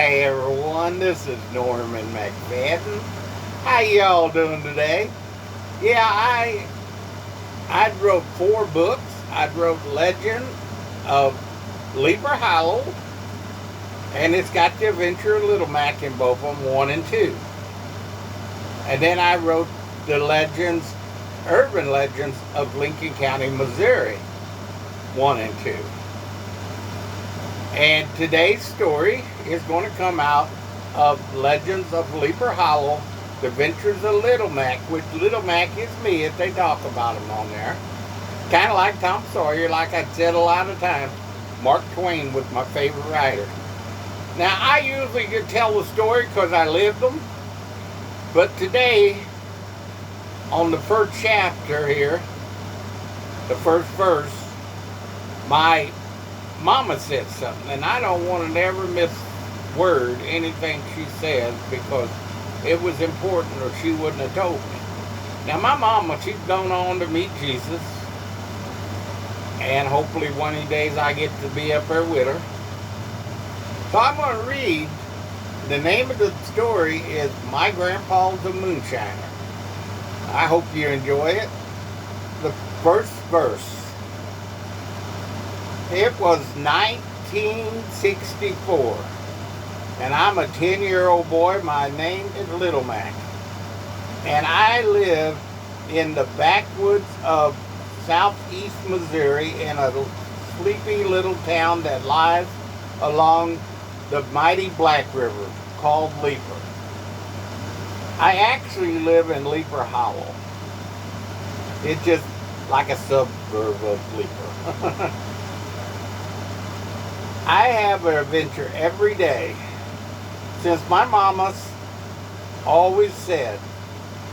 Hey everyone, this is Norman McFadden. How y'all doing today? Yeah, I wrote 4 books. I wrote Legend of Leaper Hollow, and it's got the Adventure of Little Mac in both of them, 1 and 2. And then I wrote the Urban Legends of Lincoln County, Missouri, 1 and 2. And today's story is going to come out of Legends of Leaper Hollow, The Adventures of Little Mac, which Little Mac is me if they talk about him on there. Kind of like Tom Sawyer, like I said a lot of times. Mark Twain was my favorite writer. Now, I usually could tell the story because I lived them. But today, on the first chapter here, the first verse, my Mama said something, and I don't want to never miss word anything she says because it was important or she wouldn't have told me. Now my mama, she's gone on to meet Jesus, and hopefully one of these days I get to be up there with her. So I'm going to read. The name of the story is My Grandpa's a Moonshiner. I hope you enjoy it. The first verse. It was 1964, and I'm a 10-year-old boy. My name is Little Mac, and I live in the backwoods of southeast Missouri in a sleepy little town that lies along the mighty Black River called Leaper. I actually live in Leaper Hollow. It's just like a suburb of Leaper. I have an adventure every day. Since my mama's always said,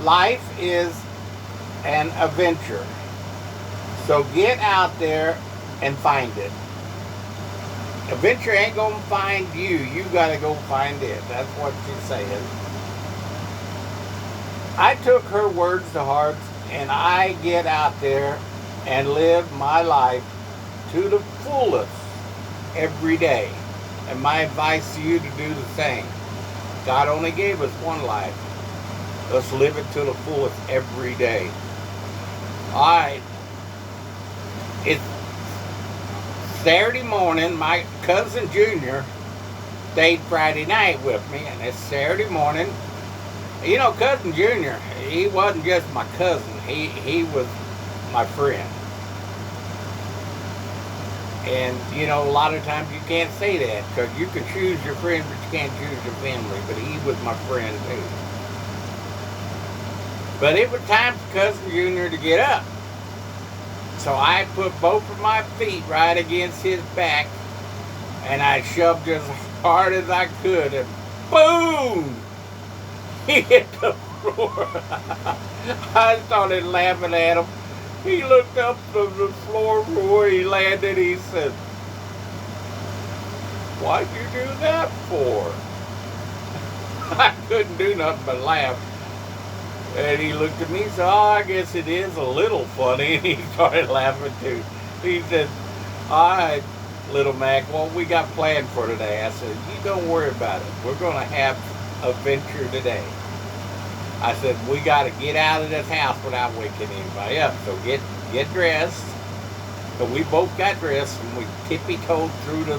life is an adventure. So get out there and find it. Adventure ain't gonna find you. You gotta go find it. That's what she's saying. I took her words to heart, and I get out there and live my life to the fullest every day. And my advice to you to do the same. God only gave us one life. Let's live it to the fullest every day. Alright. It's Saturday morning. My cousin Junior stayed Friday night with me, and it's Saturday morning. You know, cousin Junior, he wasn't just my cousin. He was my friend. And, you know, a lot of times you can't say that because you can choose your friends, but you can't choose your family. But he was my friend, too. But it was time for Cousin Junior to get up. So I put both of my feet right against his back, and I shoved as hard as I could, and boom! He hit the floor. I started laughing at him. He looked up from the floor from where he landed. He said, "Why'd you do that for?" I couldn't do nothing but laugh. And he looked at me and said, "Oh, I guess it is a little funny." And he started laughing too. He said, "All right, Little Mac, what we got planned for today?" I said, "You don't worry about it. We're going to have adventure today." I said, "We got to get out of this house without waking anybody up. So get dressed." So we both got dressed, and we tippy-toed through the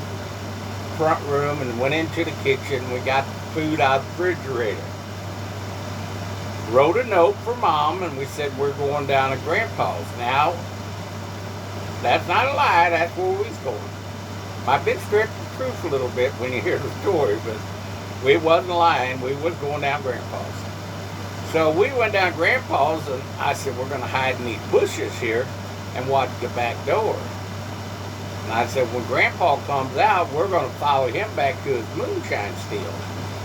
front room and went into the kitchen. We got food out of the refrigerator. Wrote a note for Mom, and we said we're going down to Grandpa's. Now, that's not a lie. That's where we was going. I've been stripped the truth a little bit when you hear the story, but we wasn't lying. We was going down Grandpa's. So we went down Grandpa's, and I said, we're going to hide in these bushes here and watch the back door. And I said, when Grandpa comes out, we're going to follow him back to his moonshine still.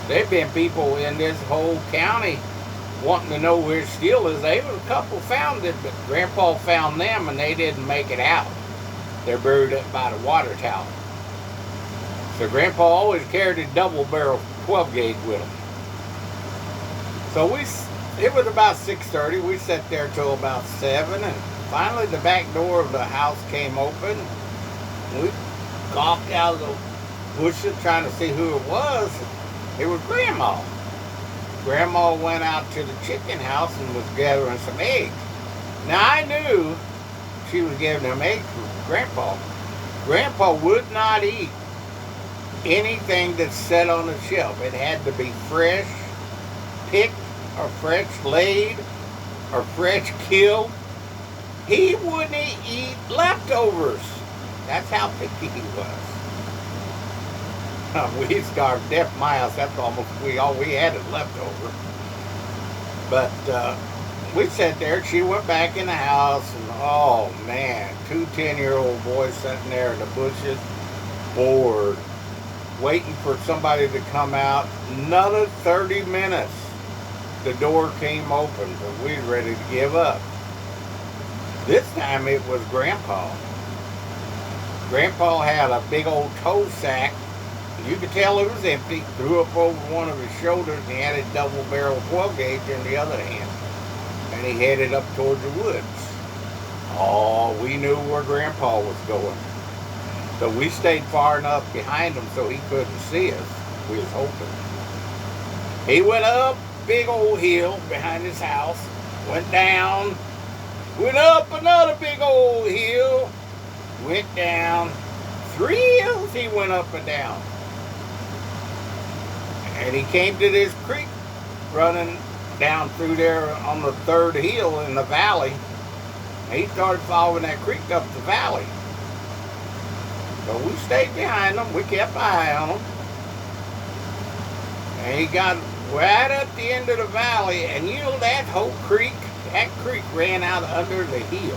There've been people in this whole county wanting to know where his still is. There was a couple found it, but Grandpa found them, and they didn't make it out. They're buried up by the water tower. So Grandpa always carried a double-barrel 12-gauge with him. So it was about 6:30. We sat there till about 7, and finally the back door of the house came open. We gawked out of bushes trying to see who it was. It was Grandma. Grandma went out to the chicken house and was gathering some eggs. Now I knew she was giving them eggs for Grandpa. Grandpa would not eat anything that's set on the shelf. It had to be fresh picked or fresh laid or fresh killed. He wouldn't eat leftovers. That's how picky he was. We starved deaf at my house. That's almost all we had is leftover. But we sat there. She went back in the house, and oh man, 2 10-year-old boys sitting there in the bushes, bored, waiting for somebody to come out. Another 30 minutes, the door came open, but we were ready to give up. This time it was Grandpa. Grandpa had a big old tow sack. You could tell it was empty. Threw up over one of his shoulders, and he had a double-barrel 12-gauge in the other hand. And he headed up towards the woods. Oh, we knew where Grandpa was going. So we stayed far enough behind him so he couldn't see us. We was hoping. He went up big old hill behind his house, went down, went up another big old hill, went down. 3 hills he went up and down. And he came to this creek running down through there on the 3rd hill in the valley. And he started following that creek up the valley. So we stayed behind him. We kept an eye on him. And he got right at the end of the valley. And you know that whole creek, that creek ran out under the hill.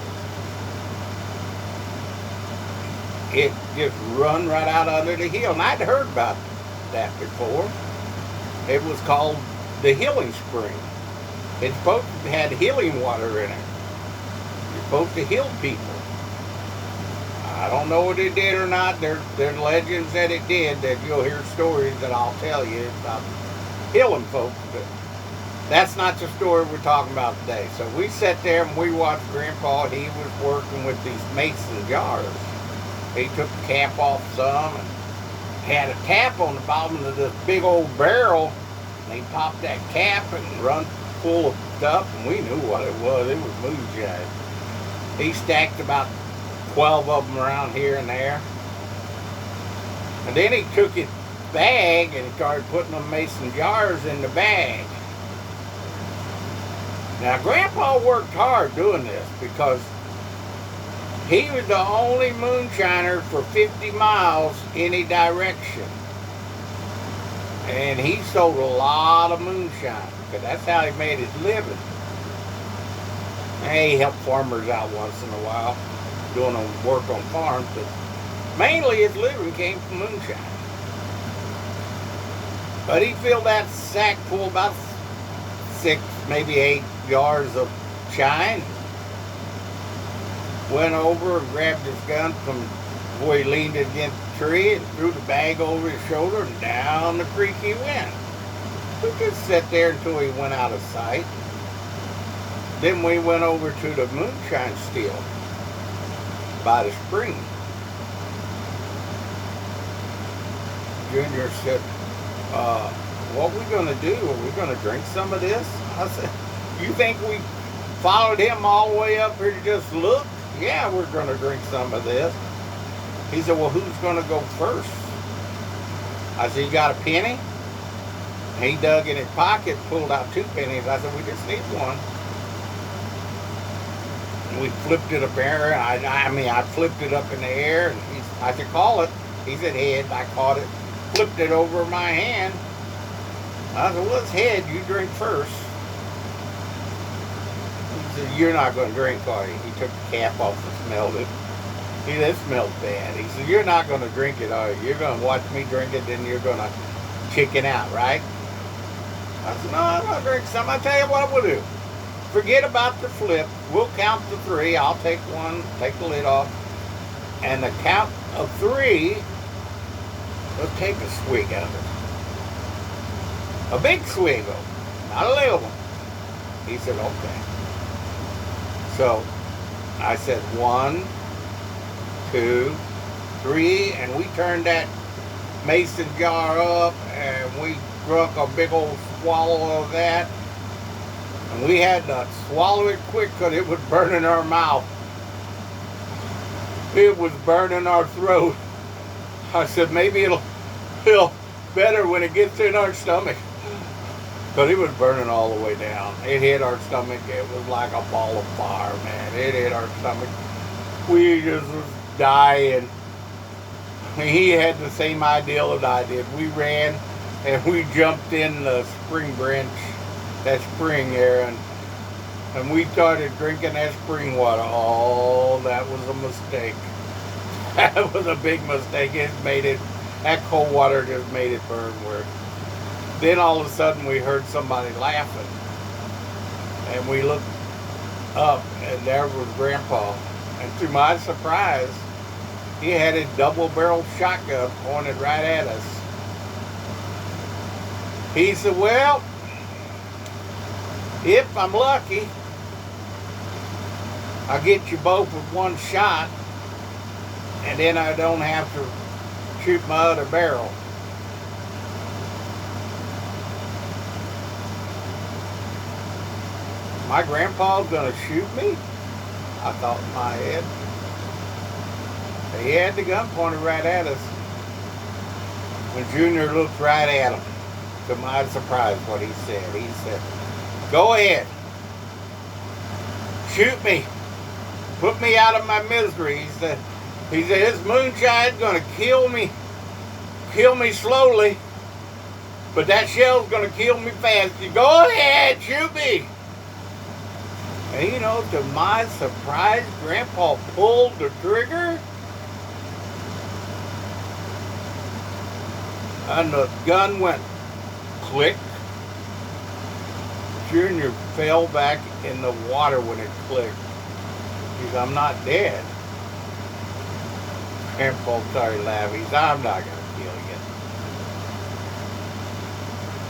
It just run right out under the hill. And I'd heard about that before. It was called the Healing Spring. It's supposed to have healing water in it. You're supposed to heal people. I don't know if it did or not. There's legends that it did, that you'll hear stories that I'll tell you about healing folks. But that's not the story we're talking about today. So we sat there and we watched Grandpa. He was working with these mason jars. He took the cap off some and had a tap on the bottom of this big old barrel. And he popped that cap and run full of stuff, and we knew what it was. It was moonshine. He stacked about 12 of them around here and there. And then he took his bag and started putting them mason jars in the bag. Now, Grandpa worked hard doing this because he was the only moonshiner for 50 miles any direction. And he sold a lot of moonshine, because that's how he made his living. And he helped farmers out once in a while, doing work on farms, but mainly his living came from moonshine. But he filled that sack full, about 6, maybe 8 jars of shine. Went over and grabbed his gun from where he leaned against the tree and threw the bag over his shoulder, and down the creek he went. We just sat there until he went out of sight. Then we went over to the moonshine still by the spring. Junior said, what are we going to do? Are we going to drink some of this? I said, you think we followed him all the way up here to just look? Yeah, we're going to drink some of this. He said, well, who's going to go first? I said, you got a penny? And he dug in his pocket, pulled out 2 pennies. I said, we just need one. And we flipped it up there. I flipped it up in the air. And I said, call it. He said, head. I caught it, flipped it over my hand. I said, well, it's head. You drink first. He said, you're not going to drink, are you? He took the cap off and smelled it. He said, it smells bad. He said, you're not going to drink it, are you? You're going to watch me drink it, then you're going to chicken out, right? I said, no, I'm going to drink some. I'll tell you what we'll do. Forget about the flip. We'll count to 3. I'll take one, take the lid off. And the count of 3, let's take a swig of it. A big swig of it, not a little one. He said, okay. So I said 1, 2, 3, and we turned that mason jar up, and we drunk a big old swallow of that. And we had to swallow it quick because it was burning our mouth. It was burning our throat. I said, maybe it'll feel better when it gets in our stomach. Because it was burning all the way down. It hit our stomach. It was like a ball of fire, man. It hit our stomach. We just was dying. He had the same idea that I did. We ran and we jumped in the spring branch, that spring there, and we started drinking that spring water. Oh, that was a mistake. That was a big mistake. That cold water just made it burn worse. Then all of a sudden we heard somebody laughing. And we looked up and there was Grandpa. And to my surprise, he had his double-barreled shotgun pointed right at us. He said, well, if I'm lucky, I'll get you both with one shot, and then I don't have to shoot my other barrel. My grandpa's gonna shoot me? I thought in my head. He had the gun pointed right at us. When Junior looked right at him, to my surprise, what he said, go ahead, shoot me, put me out of my misery. He said, this moonshine's gonna kill me slowly, but that shell's gonna kill me fast. You go ahead, shoot me. And you know, to my surprise, Grandpa pulled the trigger, and the gun went click. Junior fell back in the water when it clicked. He said, I'm not dead. Grandpa started laughing. He said, I'm not going to kill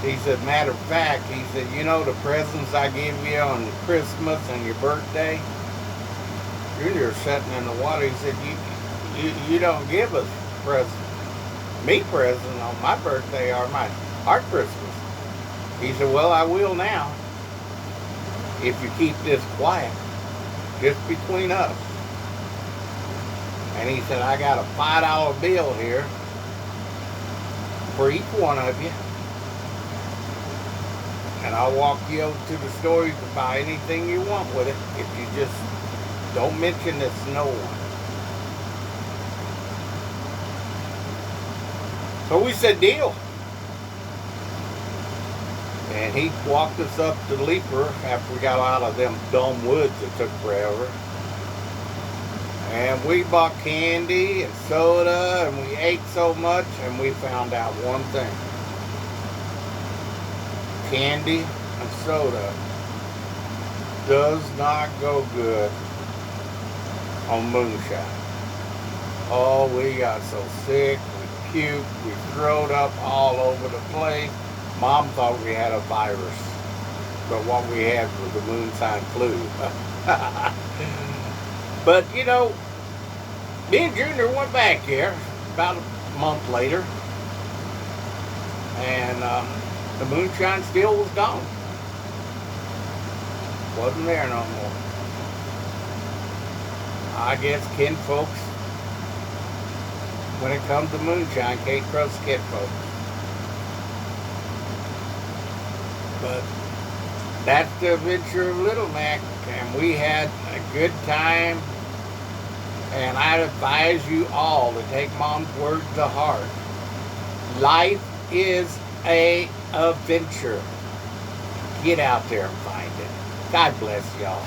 you. He said, matter of fact, he said, you know the presents I give you on Christmas and your birthday? Junior's sitting in the water. He said, you don't give us presents. Me presents on my birthday or our Christmas. He said, well, I will now, if you keep this quiet, just between us. And he said, I got a $5 bill here for each one of you. And I'll walk you over to the store. You can buy anything you want with it if you just don't mention this to no one. So we said, deal. And he walked us up to the Leaper after we got out of them dumb woods that took forever. And we bought candy and soda, and we ate so much, and we found out one thing. Candy and soda does not go good on moonshine. Oh, we got so sick, we puked, we throwed up all over the place. Mom thought we had a virus, but what we had was the moonshine flu. But, you know, me and Junior went back here about a month later, and the moonshine still was gone. Wasn't there no more. I guess kinfolks, when it comes to moonshine, can't trust kinfolks. But that's the adventure of Little Mac, and we had a good time. And I advise you all to take Mom's words to heart. Life is an adventure. Get out there and find it. God bless y'all.